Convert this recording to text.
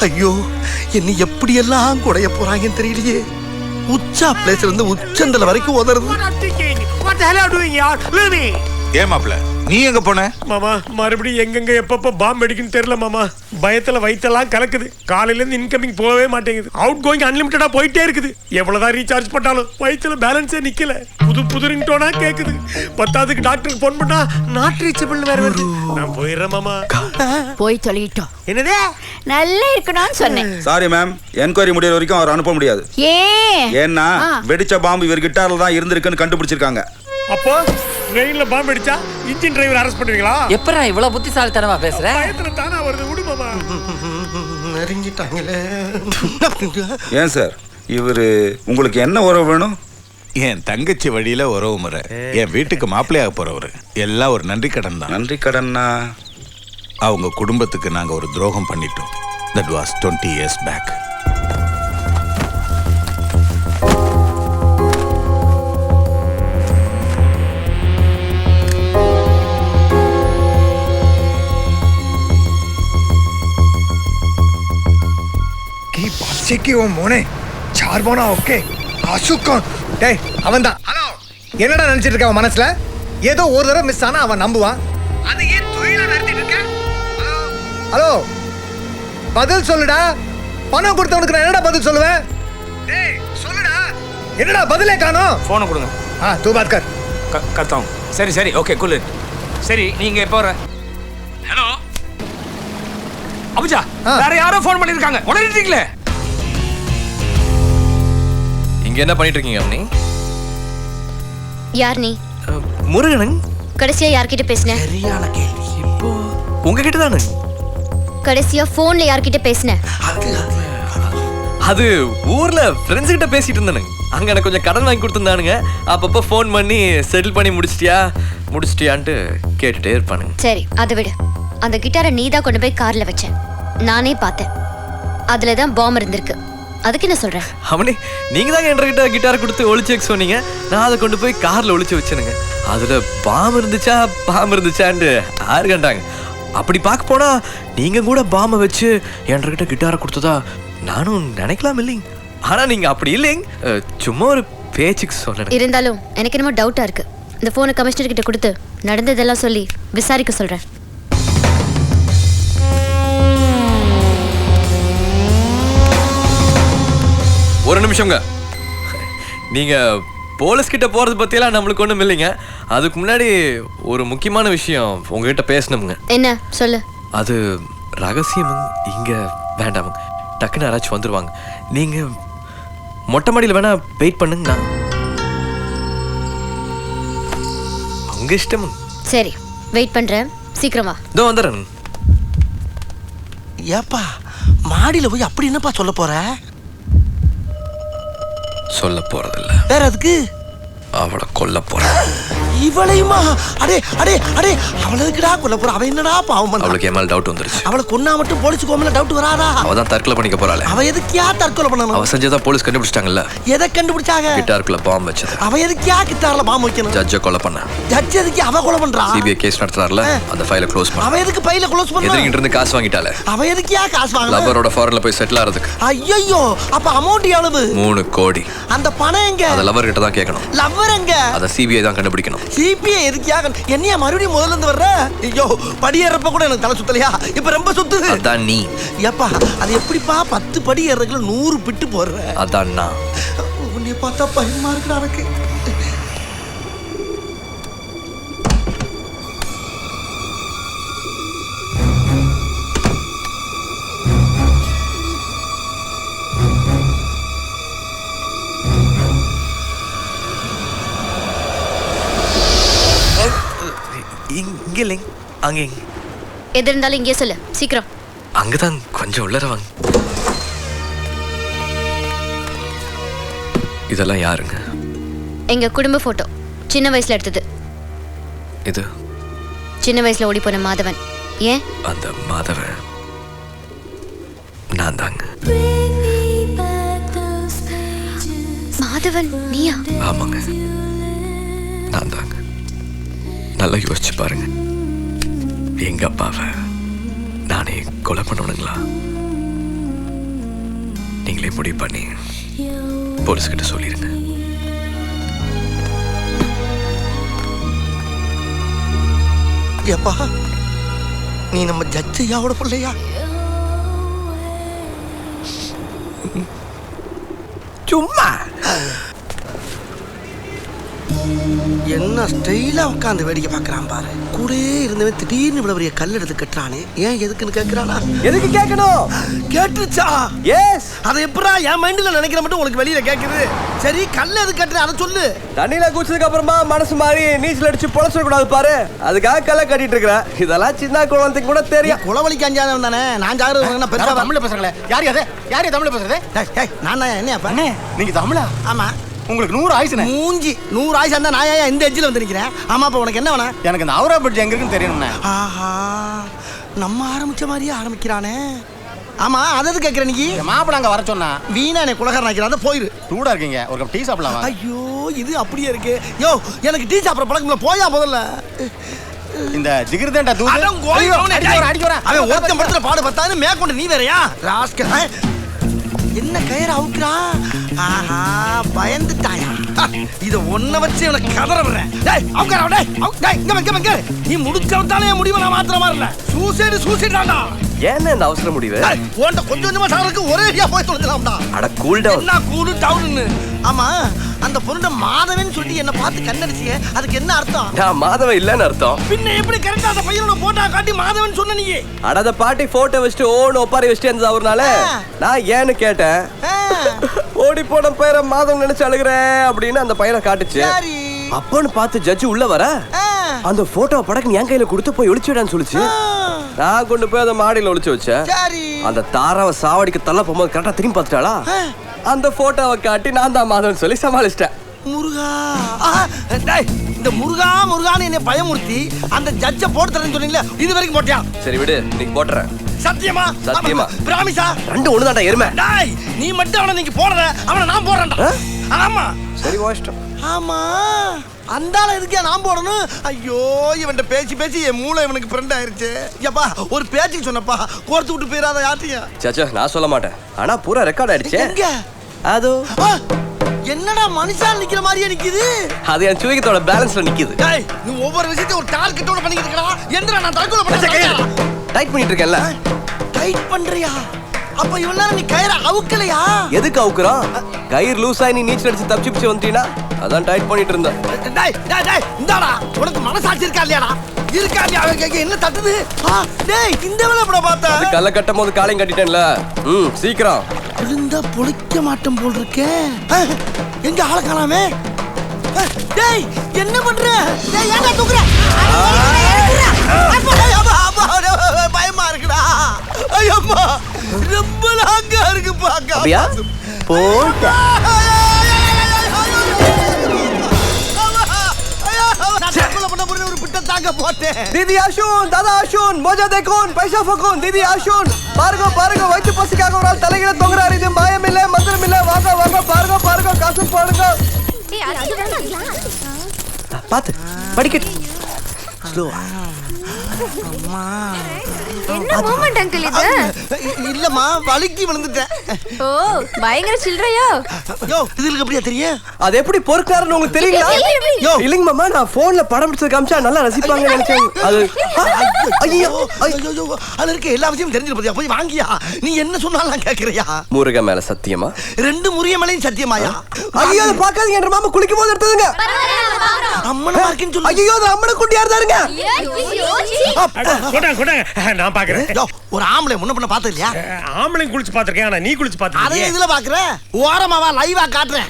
ஐயோ, என்ன எப்படியெல்லாம் குடைய போறாங்கன்னு தெரியலையே. உச்சா பிளேஸ்ல இருந்து உச்சந்தல வரைக்கும் உதறது. ஏன் மாப்ள நீ எங்க போன? மாமா மறுபடியும் எங்கெங்க எப்பப்ப பாம்பு அடிக்குன்னு தெரியல மாமா. பயத்துல வயித்தெல்லாம் கலக்குது. காலையில இருந்து இன்கமிங் போகவே மாட்டேங்குது. அவுட் கோயிங் அன்லிமிட்டடா போயிட்டே இருக்குது. எவ்வளவுதான் ரீசார்ஜ் பண்ணாலும் வயித்துல பேலன்ஸே நிக்கல. புது ரிங்டோனா கேக்குது. பத்தாவதுக்கு டாக்டருக்கு போன் பண்ணா நாட் ரீச்சபிள் வேற வருது. நான் போயிடுறேன் மாமா. போய் சொல்லிட்டோம். என்னதே நல்லா இருக்கணும்னு சொன்னேன். சாரி மேம், என்கொயரி முடியற வரைக்கும் அவர் அனுப்ப முடியாது. ஏன்னா வெடிச்ச பாம்பு இவர் கிட்டார்ல தான் இருந்திருக்குன்னு கண்டுபிடிச்சிருக்காங்க. அப்போ ட்ரெயின்ல பாம்பு அடிச்சா இன்ஜின் டிரைவர் அரெஸ்ட் பண்ணுவீங்களா? எப்பறா இவ்வளவு புத்திசாலித்தனமா பேசுற? பயத்துல தானா வருது. விடு மாமா. நெருங்கிட்டாங்களே. ஏன் சார், இவரு உங்களுக்கு என்ன உறவு வேணும்? என் தங்கச்சி வழியில உறவு முறை. என் வீட்டுக்கு மாப்பிள்ளையாக போறவரு. எல்லாம் ஒரு நன்றி கடன் தான். நன்றி கடன்னா? அவங்க குடும்பத்துக்கு நாங்க ஒரு துரோகம் பண்ணிட்டோம். That was 20 years back. की बादशाह की वो मोने चार बोना ओके आशुक कौन டேய் அவன் தான். ஹலோ, என்னடா நினைச்சிட்டு இருக்க அவன் மனசுல? ஏதோ ஒரு தடவை மிஸ் ஆனா அவன் நம்புவான். அது ஏன் தொழிலா நடத்திட்டு இருக்க? ஹலோ, பதில் சொல்லுடா. பணம் கொடுத்தவனுக்கு நான் என்னடா பதில் சொல்லுவேன்? டேய் சொல்லுடா, என்னடா பதிலே காணோம்? போனை கொடுங்க. तू बात कर. करता हूँ. சரி சரி ஓகே கூல். சரி நீங்க எப்போ வர? ஹலோ அபுஜா, வேற யாரோ ஃபோன் பண்ணிருக்காங்க. உடனே இங்க என்ன பண்ணிட்டு இருக்கீங்க அம்மனி? யார் நீ? முருகன். கடைசியா யார்கிட்ட பேசின? சரியான கேள்வி. இப்போ உங்ககிட்ட தானே. கடைசியா போன்ல யார்கிட்ட பேசின? அது ஊர்ல ஃப்ரெண்ட்ஸ் கிட்ட பேசிட்டு இருந்தானுங்க. அங்க எனக்கு கொஞ்சம் கடன் வாங்கி கொடுத்துருந்தானுங்க. அப்பப்போ ஃபோன் பண்ணி செட்டில் பண்ணி முடிச்சிட்டியான்ட்டு கேட்டுட்டே இருப்பானுங்க. சரி அதை விடு. அந்த கிட்டாரை நீ தான் கொண்டு போய் கார்ல வச்ச. நானே பார்த்தேன். அதுல தான் பாம்பு இருந்திருக்கு. அதுக்கு என்ன சொல்ற? அவனே நீங்க தான் என்கிட்ட கிட்டார் கொடுத்து ஒளிச்சு வைக்க சொன்னீங்க. நான் அதை கொண்டு போய் கார்ல ஒளிச்சு வச்சேனுங்க. அதுல பாம்பு இருந்துச்சான்னு யாரு கண்டாங்க? அப்படி பார்க்க போனா நீங்க கூட பாம்பை வச்சு என்கிட்ட கிட்டாரை கொடுத்ததா நானும் நினைக்கலாம் இல்லைங்க. ஆனா நீங்க அப்படி இல்லைங்க, சும்மா ஒரு பேச்சுக்கு சொன்னேன். இருந்தாலும் எனக்கு என்னமோ டவுட்டா இருக்கு. இந்த போனை கமிஷனர் கிட்ட கொடுத்து நடந்ததெல்லாம் சொல்லி விசாரிக்க சொல்றேன். ஒரு நிமிஷம்ங்க. நீங்க போலீஸ் கிட்ட போறது பத்தியெல்லாம் நம்மளுக்கு ஒண்ணும் இல்லைங்க. அதுக்கு முன்னாடி ஒரு முக்கியமான விஷயம் உங்ககிட்ட பேசணுங்க. என்ன சொல்லு? அது ரகசியம். இங்க வேண்டாமுங்க. டக்குன்னு யாராச்சும் வந்துருவாங்க. நீங்க மொட்டை மாடியில் வேணா வெயிட் பண்ணுங்க. நான் உங்க இஷ்டம். சரி வெயிட் பண்றேன். சீக்கிரமா இதோ வந்துடுறேன். ஏப்பா மாடியில போய் அப்படி என்னப்பா சொல்ல போற? சொல்ல போறதில்ல. வேற அதுக்கு? அவளை கொல்ல போறேன். இவளையுமா? அடே அடே அடே, அவளுக்குடா கொல்ல போற? அவ என்னடா பாவம் பண்ணா? அவளுக்கு ஏமால் டவுட் வந்துருச்சு. அவளை கொன்னா மட்டும் போலீஸ் கோமல டவுட் வராதா? அவ தான் தற்கொலை பண்ணிக்க போறாளே. அவ எதுக்கியா தற்கொலை பண்ணணும்? அவ செஞ்சதா போலீஸ் கண்டுபிடிச்சிட்டாங்கல்ல. எதை கண்டுபிடிச்சாங்க? கிட்டாருக்குள்ள பாம்பு வச்சது. அவ எதுக்கியா கிட்டார்ல பாம்பு வைக்கணும்? ஜட்ஜை கொலை பண்ண. ஜட்ஜ் எதுக்கு அவ கொலை பண்றா? சிபிஐ கேஸ் நடத்துறாருல, அந்த ஃபைலை க்ளோஸ் பண்ண. அவ எதுக்கு ஃபைலை க்ளோஸ் பண்ணா? எதிரிகிட்ட இருந்து காசு வாங்கிட்டாளே. அவ எதுக்கியா காசு வாங்கணும்? லவரோட ஃபாரின்ல போய் செட்டில் ஆறதுக்கு. ஐயோ, அப்ப அமௌண்ட் எவ்வளவு? 3 கோடி. அந்த பணம் எங்க? அத லவர் கிட்ட தான் கேட்கணும். லவர் எங்க? அத சிபிஐ தான் கண்டுபிடிக்கணும். சிபிஐ எதுக்கியா? என்னையா மறுபடியும் முதல்ல இருந்து வர்ற? ஐயோ, படியேறப்ப கூட எனக்கு தலை சுத்தலையா? இப்ப ரொம்ப சுத்துது. அதான் நீ. ஏப்பா அது எப்படிப்பா 10 படி ஏறதுக்குள்ள 100 பிட்டு போடுற? அதான் நான். உன்னை பார்த்தா பயமா இருக்குடா எனக்கு. இங்க இல்லைங்க, அங்க. எது இருந்தாலும் இங்கே சொல்லு சீக்கிரம். அங்கதான் கொஞ்சம் உள்ளர வாங்க. இதெல்லாம் யாருங்க? எங்க குடும்ப போட்டோ, சின்ன வயசுல எடுத்தது. இது சின்ன வயசுல ஓடி போன மாதவன். ஏன்? அந்த மாதவன் நான் தாங்க. மாதவன் நீயா? ஆமாங்க, நான் தாங்க. நல்லா யோசிச்சு பாருங்க. எங்க அப்பாவை நானே கொலை பண்ணணுங்களா? நீங்களே முடிவு பண்ணி போலீஸ் கிட்ட சொல்லிருங்க. எப்பா நீ நம்ம ஜட்ஜையாவோட பிள்ளையா? சும்மா என்ன ஸ்டைலா உட்காந்து வேடிக்கை பார்க்கறான் பாரு. கூடயே இருந்தவன் திடீர்னு இவ்வளவு பெரிய கல் எடுத்து கட்டுறானே, ஏன் எதுக்குன்னு கேட்கறானா? எதுக்கு கேட்கணும்? கேட்டுச்சா? எஸ். அதை எப்படா என் மைண்ட்ல நினைக்கிற மட்டும் உங்களுக்கு வெளியில கேக்குது? சரி கல் எது கட்டுற அதை சொல்லு. தண்ணியில குதிச்சதுக்கு அப்புறமா மனசு மாறி நீச்சல் அடிச்சு பொழச்சிட கூடாது பாரு, அதுக்காக கல்ல கட்டிட்டு இருக்கிறேன். இதெல்லாம் சின்ன குழந்தைக்கு கூட தெரியும். குளவழிக்கு அஞ்சாதவன் தானே, நான் ஜாகிரதை பெருசா தமிழ்ல பேசுறீங்களே, யார் அது? யார் தமிழ்ல பேசுறது? நான் என்ன பண்ண? நீங்க தமிழா? ஆமா. உங்களுக்கு 100 ஆயுசுனே. மூஞ்சி 100 ஆயுசா இருந்தா நான் ஏன் இந்த எட்ஜில் வந்து நிக்கிறேன்? ஆமா, அப்ப உனக்கு என்ன வேணும்? எனக்கு இந்த அவுரா பிரிட்ஜ் எங்க இருக்குன்னு தெரியணும்ண்ணே. ஆஹா, நம்ம ஆரம்பிச்ச மாதிரியே ஆரம்பிக்கிறானே. ஆமா, அதாவது கேட்கிறேன் நீ மாப்பிள்ள அங்க வர சொன்னா வீணா என்ன குலகாரன் ஆக்கிறான், போயிரு. சூடா இருக்கீங்க, ஒரு கப் டீ சாப்பிடலாம். ஐயோ, இது அப்படியே இருக்கு. யோ, எனக்கு டீ சாப்பிட்ற பழக்கம் போயா முதல்ல. இந்த ஜிகிர்தேண்டா தூது அவன் ஒருத்தன் படுத்துற பாடு பத்தாது மேற்கொண்டு நீ வேறையா ராஸ்கல். என்ன கயிறு அவுக்குறா? ஆஹா, பயந்துட்டாயா? இத ஒன்ன வச்சு இவனை கதற விடுறேன். டேய் அவுக்குறா, டேய் டேய் இங்க வந்து நீ முடிச்சவதானே முடிவு நான் மாத்திர வரல. சூசைட் தான்டா. ஏன்னா இந்த அவசர முடிவு? ஓண்ட கொஞ்சம் கொஞ்சமா சாருக்கு ஒரே ஏரியா போய் தொலைச்சலாம்டா. அட கூல் டவுன். என்ன கூல் டவுன்னு? ஆமா, அந்த பொண்ணு மாதவன் சொல்லி என்ன பார்த்து கண்ணடிச்சியே, அதுக்கு என்ன அர்த்தம்? நான் மாதவன் இல்லன்னு அர்த்தம். பின்ன எப்படி கரெக்டா அந்த பையனோட போட்டோ காட்டி மாதவன் சொன்ன நீ? அட பாட்டி போட்டோ வச்சுட்டு ஓன் ஒப்பாரி வச்சுட்டு இருந்தது அவர்னால நான் ஏன்னு கேட்டேன். ஓடி போன பையனை மாதவன் நினைச்சு அழுகிறேன் அப்படின்னு அந்த பையனை காட்டுச்சு. அப்பன்னு பார்த்து ஜட்ஜு உள்ள வர அந்த போட்டோ படக்கு என் கையில கொடுத்து போய் ஒளிச்சுடான்னு சொல்லிச்சு. நான் கொண்டு போய் அந்த மாடியில ஒளிச்சு வச்சேன். அந்த தாராவை சாவடிக்கு தள்ள போகும்போது கரெக்டா திரும்பி பார்த்துட்டாளா, அந்த போட்டோவை காட்டி நான் தான் மாதவன் சொல்லி சமாளிச்சிட்டேன். முருகா, இந்த முருகான்னு என்னை பயமுறுத்தி அந்த ஜட்ஜை போட்டுறேன்னு சொன்னீங்களே, இது வரைக்கும் போட்டியா? சரி விடு, நீ போட்டுறேன். சத்தியமா? சத்தியமா. பிராமிசா? ரெண்டு ஒண்ணுதான்டா எருமை. டேய், நீ மட்டும் அவனை நீங்க போடுற, அவனை நான் போடுறேன்டா. ஆமா. சரி வாஷ்டம். ஆமா, அந்தால எதுக்கே நான் போடணும்? ஐயோ, இவன்ட்ட பேசி என் மூளை இவனுக்கு ஃப்ரெண்ட் ஆயிருச்சு. ஏப்பா, ஒரு பேச்சுக்கு சொன்னப்பா, கோர்த்து விட்டு போயிடாத யார்ட்டையும். சச்சா, நான் சொல்ல மாட்டேன். ஆனா பூரா ரெக்கார்ட் ஆயிடுச்சு. எங்க? அதோ. என்னடா மனுஷால் நிக்கிற மாதிரியே நிக்குது? அது என் சுயத்தோட பேலன்ஸ்ல நிக்குது. டேய், நீ ஒவ்வொரு விஷயத்தையும் ஒரு டார்கெட்டோட பண்ணிட்டு இருக்கடா. என்னடா நான் தற்கொலை பண்ணேன்? டைட் பண்ணிட்டு இருக்கேன்ல. டைட் பண்றியா? அப்ப இவ்வளவு நேரம் நீ கயிறை அவுக்கலையா? எதுக்கு அவுக்குறான்? கயிறு லூஸ் ஆகி நீ நீச்சல் அடிச்சு தப்பிச்சு வந்துட்டீனா அதான் டைட் பண்ணிட்டு இருந்தேன். டேய் டேய் டேய், இந்தாடா, உனக்கு மனசாட்சி இருக்கா இல்லையாடா? இருக்கா இல்லையா? அவன் கேக்க என்ன தட்டுது? டேய், இந்த வேலை எப்படா பார்த்த? அது கல்ல கட்டும் போது காலையும் கட்டிட்டேன்ல. சீக்கிரம். விழுந்தா பொழிக்க மாட்டேன் போல் இருக்கே. எங்க ஆள காணாமே? டேய், என்ன பண்ற? டேய், ஏன்டா தூக்குற? பயமா இருக்குடா. ஐயம்மா, ரொம்ப லாங்கா இருக்கு பாக்க. அப்படியா? போடா. दीदी आशुन, दादा आशुन, मजा देखोन, पैसा फकोन, दीदी आशुन, पारगो पारगो वैद्य पसिकागो राल तलेगिल तोंगरारी दे माया मिले मंत्र मिले वागा वागा पारगो पारगो कासु पारगो. ए அது வேண்டாம். பாத்து படிக்கட். ஸ்லோவா. அம்மா, என்ன மூமெண்ட் அங்கிள் இது? இல்லம்மா, வலிக்கி விழுந்துட்டேன். ஓ, பயங்கர சில்றையோ? யோ, இதுக்கு அப்படியே தெரியும்? அது எப்படி பொறுக்காருன்னு உங்களுக்கு தெரியல? யோ, இல்லங்க மாமா, நான் போன்ல படம் பிடிச்சது காமிச்சா நல்லா ரசிப்பாங்க நினைச்சேன். அது ஐயோ ஐயோ, அதுல இருக்க எல்லா விஷயமும் தெரிஞ்சிரு போதியா? போய் வாங்கியா. நீ என்ன சொன்னாலும் நான் கேக்குறியா? முருக மேல சத்தியமா? ரெண்டு முருக மேலையும் சத்தியமாயா? ஐயோ, அது பார்க்காதீங்க, என்ற மாமா குளிக்கும் போது எடுத்ததுங்க. அம்மன மார்க்கின்னு சொல்லு. ஐயோ, அது அம்மன குண்டியா இருந்தாருங்க. நான் பாக்குறேன். ஒரு ஆம்பளை முன்ன பண்ண பார்த்தது இல்லையா? ஆம்பளை குளிச்சு பாத்திருக்கேன், ஆனா நீ குளிச்சு பாத்திருக்க. அதே இதுல பாக்குற. ஓரமாவா லைவா காட்டுறேன்.